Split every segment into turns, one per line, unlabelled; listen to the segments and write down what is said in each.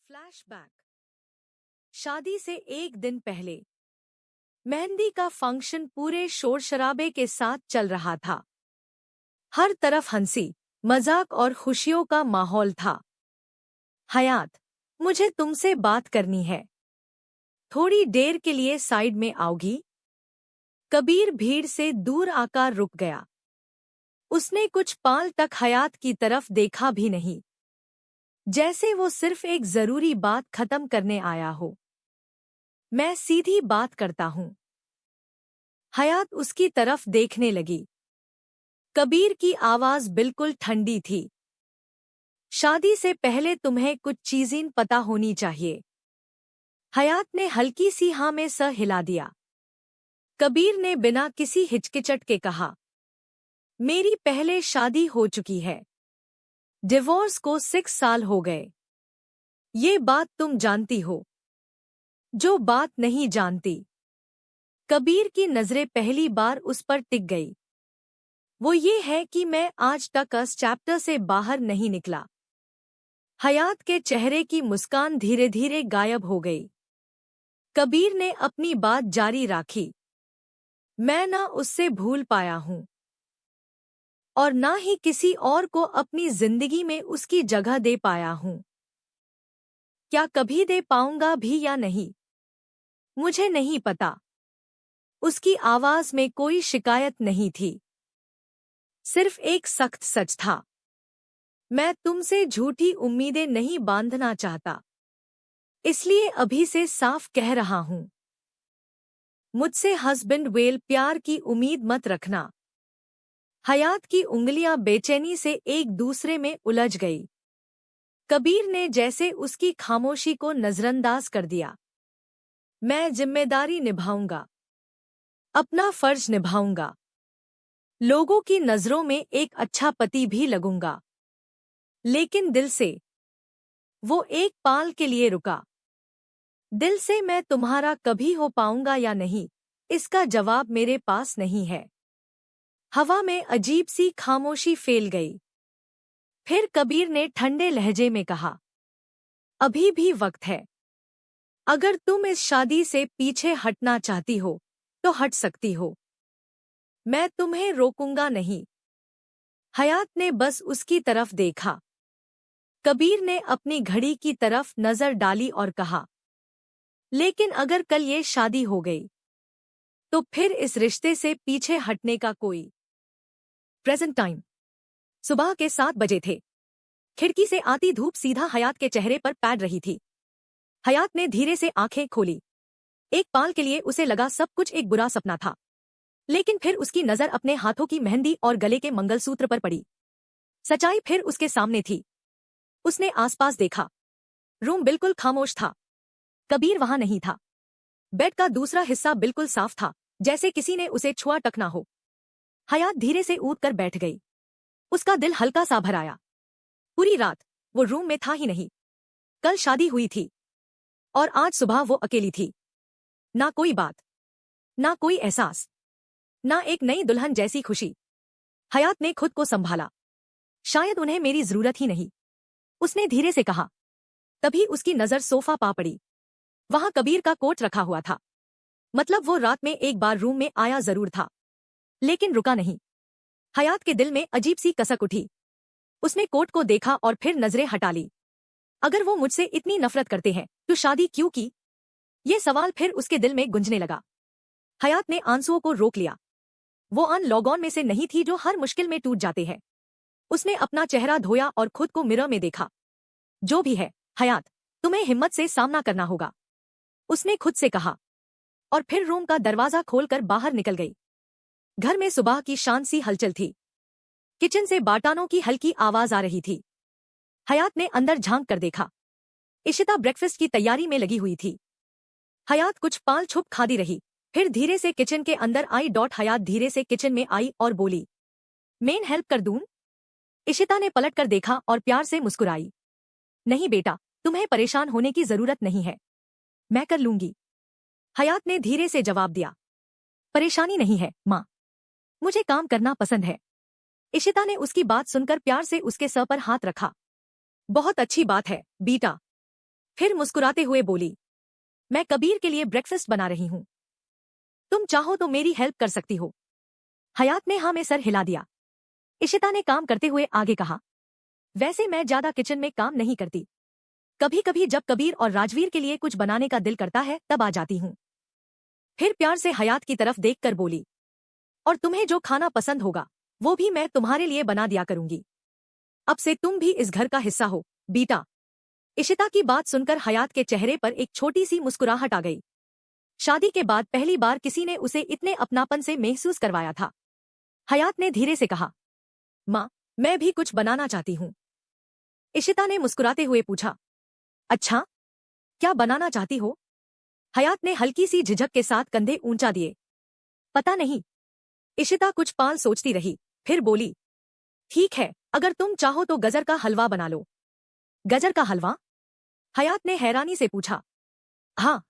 Flashback. शादी से एक दिन पहले मेहंदी का फंक्शन पूरे शोर शराबे के साथ चल रहा था। हर तरफ हंसी, मजाक और खुशियों का माहौल था। हयात, मुझे तुमसे बात करनी है। थोड़ी देर के लिए साइड में आओगी? कबीर भीड़ से दूर आकर रुक गया। उसने कुछ पल तक हयात की तरफ देखा भी नहीं, जैसे वो सिर्फ एक जरूरी बात खत्म करने आया हो। मैं सीधी बात करता हूं। हयात उसकी तरफ देखने लगी। कबीर की आवाज बिल्कुल ठंडी थी। शादी से पहले तुम्हें कुछ चीजें पता होनी चाहिए। हयात ने हल्की सी हाँ में सर हिला दिया। कबीर ने बिना किसी हिचकिचट के कहा, मेरी पहले शादी हो चुकी है। डिवोर्स को 6 साल हो गए। ये बात तुम जानती हो। जो बात नहीं जानती। कबीर की नजरें पहली बार उस पर टिक गई। वो ये है कि मैं आज तक इस चैप्टर से बाहर नहीं निकला। हयात के चेहरे की मुस्कान धीरे धीरे गायब हो गई। कबीर ने अपनी बात जारी रखी। मैं ना उससे भूल पाया हूं और ना ही किसी और को अपनी जिंदगी में उसकी जगह दे पाया हूं। क्या कभी दे पाऊंगा भी या नहीं, मुझे नहीं पता। उसकी आवाज में कोई शिकायत नहीं थी, सिर्फ एक सख्त सच था। मैं तुमसे झूठी उम्मीदें नहीं बांधना चाहता, इसलिए अभी से साफ कह रहा हूं। मुझसे हस्बैंड वेल प्यार की उम्मीद मत रखना। हयात की उंगलियां बेचैनी से एक दूसरे में उलझ गई। कबीर ने जैसे उसकी खामोशी को नजरअंदाज कर दिया। मैं जिम्मेदारी निभाऊंगा, अपना फर्ज निभाऊंगा, लोगों की नजरों में एक अच्छा पति भी लगूंगा। लेकिन दिल से, वो एक पल के लिए रुका। दिल से मैं तुम्हारा कभी हो पाऊंगा या नहीं, इसका जवाब मेरे पास नहीं है। हवा में अजीब सी खामोशी फैल गई। फिर कबीर ने ठंडे लहजे में कहा, अभी भी वक्त है। अगर तुम इस शादी से पीछे हटना चाहती हो तो हट सकती हो। मैं तुम्हें रोकूंगा नहीं। हयात ने बस उसकी तरफ देखा। कबीर ने अपनी घड़ी की तरफ नजर डाली और कहा, लेकिन अगर कल ये शादी हो गई तो फिर इस रिश्ते से पीछे हटने का कोई। प्रेजेंट टाइम सुबह के 7 बजे थे। खिड़की से आती धूप सीधा हयात के चेहरे पर पैड रही थी। हयात ने धीरे से आंखें खोली। एक पल के लिए उसे लगा सब कुछ एक बुरा सपना था, लेकिन फिर उसकी नजर अपने हाथों की मेहंदी और गले के मंगलसूत्र पर पड़ी। सच्चाई फिर उसके सामने थी। उसने आसपास देखा। रूम बिल्कुल खामोश था। कबीर वहां नहीं था। बेड का दूसरा हिस्सा बिल्कुल साफ था, जैसे किसी ने उसे छुआ तक ना हो। हयात धीरे से उठकर बैठ गई। उसका दिल हल्का सा भर आया। पूरी रात वो रूम में था ही नहीं। कल शादी हुई थी और आज सुबह वो अकेली थी। ना कोई बात, ना कोई एहसास, ना एक नई दुल्हन जैसी खुशी। हयात ने खुद को संभाला। शायद उन्हें मेरी जरूरत ही नहीं, उसने धीरे से कहा। तभी उसकी नजर सोफा पा पड़ी। वहां कबीर का कोट रखा हुआ था। मतलब वो रात में एक बार रूम में आया जरूर था, लेकिन रुका नहीं। हयात के दिल में अजीब सी कसक उठी। उसने कोट को देखा और फिर नजरें हटा ली। अगर वो मुझसे इतनी नफरत करते हैं तो शादी क्यों की? ये सवाल फिर उसके दिल में गुंजने लगा। हयात ने आंसुओं को रोक लिया। वो अन लोगों में से नहीं थी जो हर मुश्किल में टूट जाते हैं। उसने अपना चेहरा धोया और खुद को मिरर में देखा। जो भी है हयात, तुम्हें हिम्मत से सामना करना होगा, उसने खुद से कहा। और फिर रूम का दरवाजा खोलकर बाहर निकल गई। घर में सुबह की शांत सी हलचल थी। किचन से बाटानों की हल्की आवाज आ रही थी। हयात ने अंदर झांक कर देखा। इशिता ब्रेकफास्ट की तैयारी में लगी हुई थी। हयात कुछ पाल छुप खादी रही, फिर धीरे से किचन के अंदर आई। हयात धीरे से किचन में आई और बोली, मेन हेल्प कर दूं? इशिता ने पलट कर देखा और प्यार से मुस्कुराई। नहीं बेटा, तुम्हें परेशान होने की जरूरत नहीं है, मैं कर लूंगी। हयात ने धीरे से जवाब दिया, परेशानी नहीं है माँ, मुझे काम करना पसंद है। इशिता ने उसकी बात सुनकर प्यार से उसके सर पर हाथ रखा। बहुत अच्छी बात है बेटा। फिर मुस्कुराते हुए बोली, मैं कबीर के लिए ब्रेकफास्ट बना रही हूँ, तुम चाहो तो मेरी हेल्प कर सकती हो। हयात ने हाँ में सर हिला दिया। इशिता ने काम करते हुए आगे कहा, वैसे मैं ज्यादा किचन में काम नहीं करती, कभी कभी जब कबीर और राजवीर के लिए कुछ बनाने का दिल करता है तब आ जाती हूँ। फिर प्यार से हयात की तरफ देखकर बोली, और तुम्हें जो खाना पसंद होगा वो भी मैं तुम्हारे लिए बना दिया करूंगी। अब से तुम भी इस घर का हिस्सा हो, बीटा। इशिता की बात सुनकर हयात के चेहरे पर एक छोटी सी मुस्कुराहट आ गई। शादी के बाद पहली बार किसी ने उसे इतने अपनापन से महसूस करवाया था। हयात ने धीरे से कहा, माँ, मैं भी कुछ बनाना चाहती हूँ। इशिता ने मुस्कुराते हुए पूछा, अच्छा, क्या बनाना चाहती हो? हयात ने हल्की सी झिझक के साथ कंधे ऊंचा दिए। पता नहीं। इशिता कुछ पाल सोचती रही, फिर बोली, ठीक है, अगर तुम चाहो तो गजर का हलवा बना लो। गजर का हलवा? हयात ने हैरानी से पूछा। हाँ।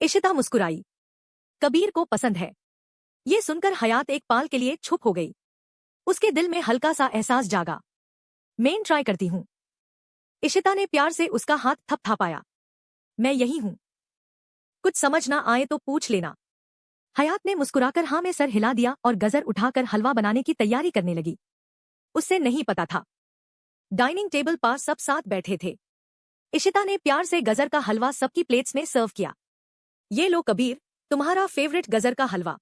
इशिता मुस्कुराई, कबीर को पसंद है। ये सुनकर हयात एक पाल के लिए चुप हो गई। उसके दिल में हल्का सा एहसास जागा। मैं ट्राई करती हूँ। इशिता ने प्यार से उसका हाथ थपथापाया। मैं यही हूँ, कुछ समझ ना आए तो पूछ लेना। हयात ने मुस्कुराकर हाँ में सर हिला दिया और गजर उठाकर हलवा बनाने की तैयारी करने लगी। उससे नहीं पता था, डाइनिंग टेबल पर सब साथ बैठे थे। इशिता ने प्यार से गजर का हलवा सबकी प्लेट्स में सर्व किया। ये लो कबीर, तुम्हारा फेवरेट गजर का हलवा।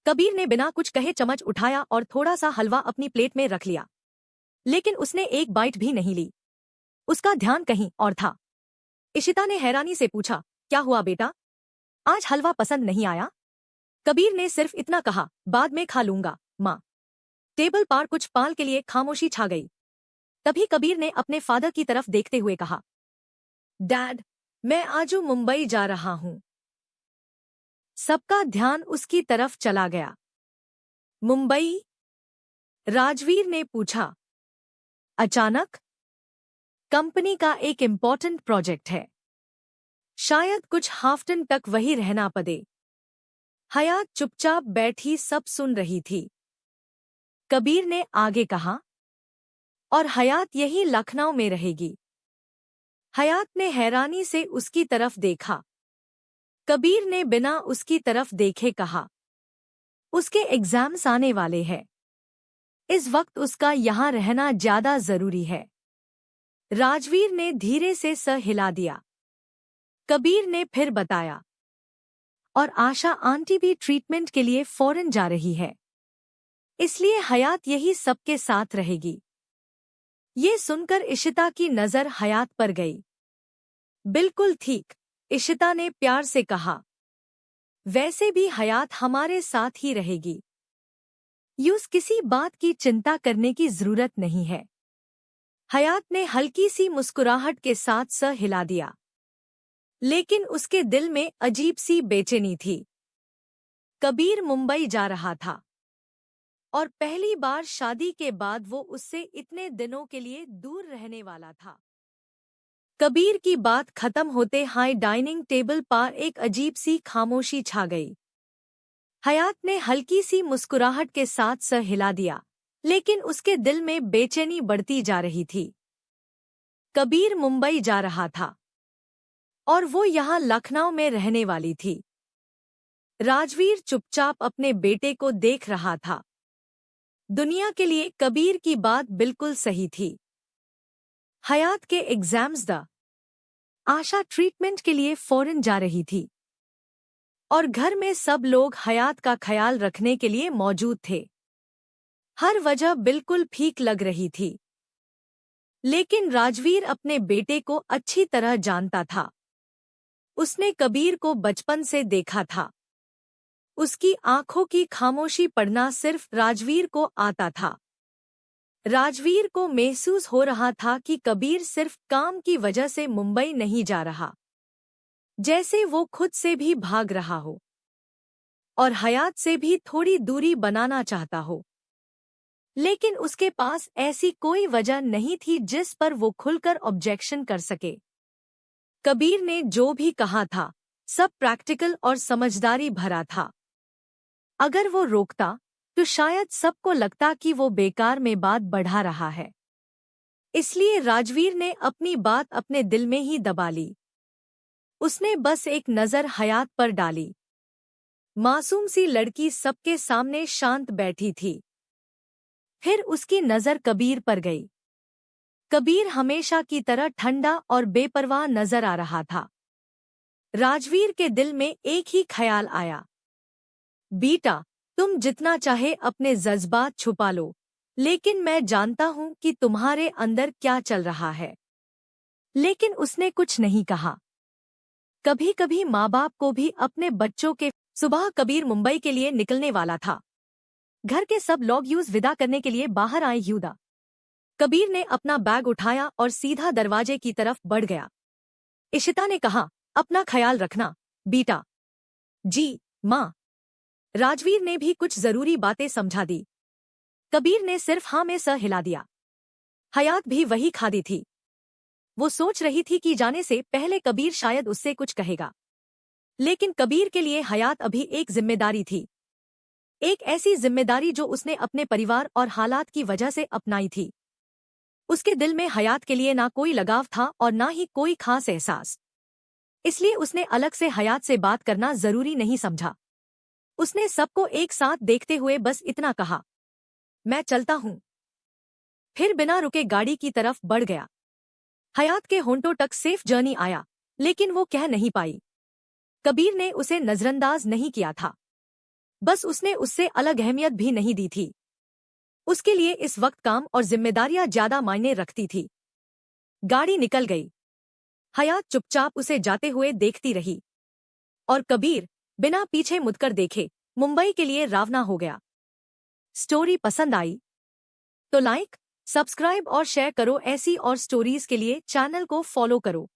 कबीर ने बिना कुछ कहे चम्मच उठाया और थोड़ा सा हलवा अपनी प्लेट में रख लिया, लेकिन उसने एक बाइट भी नहीं ली। उसका ध्यान कहीं और था। इशिता ने हैरानी से पूछा, क्या हुआ बेटा, आज हलवा पसंद नहीं आया? कबीर ने सिर्फ इतना कहा, बाद में खा लूंगा माँ। टेबल पर कुछ पाल के लिए खामोशी छा गई। तभी कबीर ने अपने फादर की तरफ देखते हुए कहा, डैड, मैं आज मुंबई जा रहा हूं। सबका ध्यान उसकी तरफ चला गया। मुंबई? राजवीर ने पूछा। अचानक? कंपनी का एक इम्पोर्टेंट प्रोजेक्ट है, शायद कुछ हाफ्टन तक वही रहना पड़े। हयात चुपचाप बैठी सब सुन रही थी। कबीर ने आगे कहा, और हयात यही लखनऊ में रहेगी। हयात ने हैरानी से उसकी तरफ देखा। कबीर ने बिना उसकी तरफ देखे कहा, उसके एग्जाम्स आने वाले हैं, इस वक्त उसका यहाँ रहना ज्यादा जरूरी है। राजवीर ने धीरे से सर हिला दिया। कबीर ने फिर बताया, और आशा आंटी भी ट्रीटमेंट के लिए फॉरेन जा रही है, इसलिए हयात यही सबके साथ रहेगी। ये सुनकर इशिता की नजर हयात पर गई। बिल्कुल ठीक, इशिता ने प्यार से कहा, वैसे भी हयात हमारे साथ ही रहेगी, यूस किसी बात की चिंता करने की जरूरत नहीं है। हयात ने हल्की सी मुस्कुराहट के साथ सर हिला दिया, लेकिन उसके दिल में अजीब सी बेचैनी थी। कबीर मुंबई जा रहा था, और पहली बार शादी के बाद वो उससे इतने दिनों के लिए दूर रहने वाला था। कबीर की बात खत्म होते हाई डाइनिंग टेबल पर एक अजीब सी खामोशी छा गई। हयात ने हल्की सी मुस्कुराहट के साथ सर हिला दिया, लेकिन उसके दिल में बेचैनी बढ़ती जा रही थी। कबीर मुंबई जा रहा था, और वो यहाँ लखनऊ में रहने वाली थी। राजवीर चुपचाप अपने बेटे को देख रहा था। दुनिया के लिए कबीर की बात बिल्कुल सही थी। हयात के एग्जाम्स द आशा ट्रीटमेंट के लिए फॉरेन जा रही थी, और घर में सब लोग हयात का ख्याल रखने के लिए मौजूद थे। हर वजह बिल्कुल ठीक लग रही थी, लेकिन राजवीर अपने बेटे को अच्छी तरह जानता था। उसने कबीर को बचपन से देखा था। उसकी आंखों की खामोशी पढ़ना सिर्फ राजवीर को आता था। राजवीर को महसूस हो रहा था कि कबीर सिर्फ काम की वजह से मुंबई नहीं जा रहा, जैसे वो खुद से भी भाग रहा हो और हयात से भी थोड़ी दूरी बनाना चाहता हो। लेकिन उसके पास ऐसी कोई वजह नहीं थी जिस पर वो खुलकर ऑब्जेक्शन कर सके। कबीर ने जो भी कहा था सब प्रैक्टिकल और समझदारी भरा था। अगर वो रोकता तो शायद सबको लगता कि वो बेकार में बात बढ़ा रहा है। इसलिए राजवीर ने अपनी बात अपने दिल में ही दबा ली। उसने बस एक नज़र हयात पर डाली। मासूम सी लड़की सबके सामने शांत बैठी थी। फिर उसकी नज़र कबीर पर गई। कबीर हमेशा की तरह ठंडा और बेपरवाह नजर आ रहा था। राजवीर के दिल में एक ही ख्याल आया, बेटा, तुम जितना चाहे अपने जज्बात छुपा लो, लेकिन मैं जानता हूं कि तुम्हारे अंदर क्या चल रहा है। लेकिन उसने कुछ नहीं कहा। कभी कभी माँ बाप को भी अपने बच्चों के। सुबह कबीर मुंबई के लिए निकलने वाला था। घर के सब लोग यूज विदा करने के लिए बाहर आए युदा। कबीर ने अपना बैग उठाया और सीधा दरवाजे की तरफ बढ़ गया। इशिता ने कहा, अपना ख्याल रखना, बेटा। जी, माँ। राजवीर ने भी कुछ जरूरी बातें समझा दी। कबीर ने सिर्फ हाँ में सर हिला दिया। हयात भी वही खादी थी। वो सोच रही थी कि जाने से पहले कबीर शायद उससे कुछ कहेगा। लेकिन कबीर के लिए हयात अभी एक जिम्मेदारी थी। एक ऐसी जिम्मेदारी जो उसने अपने परिवार और हालात की वजह से अपनाई थी। उसके दिल में हयात के लिए ना कोई लगाव था और ना ही कोई खास एहसास। इसलिए उसने अलग से हयात से बात करना जरूरी नहीं समझा। उसने सबको एक साथ देखते हुए बस इतना कहा, मैं चलता हूं। फिर बिना रुके गाड़ी की तरफ बढ़ गया। हयात के होंठों तक सेफ जर्नी आया, लेकिन वो कह नहीं पाई। कबीर ने उसे नजरअंदाज नहीं किया था, बस उसने उससे अलग अहमियत भी नहीं दी थी। उसके लिए इस वक्त काम और जिम्मेदारियां ज्यादा मायने रखती थी। गाड़ी निकल गई। हयात चुपचाप उसे जाते हुए देखती रही। और कबीर बिना पीछे मुड़कर देखे मुंबई के लिए रवाना हो गया। स्टोरी पसंद आई तो लाइक, सब्सक्राइब और शेयर करो। ऐसी और स्टोरीज के लिए चैनल को फॉलो करो।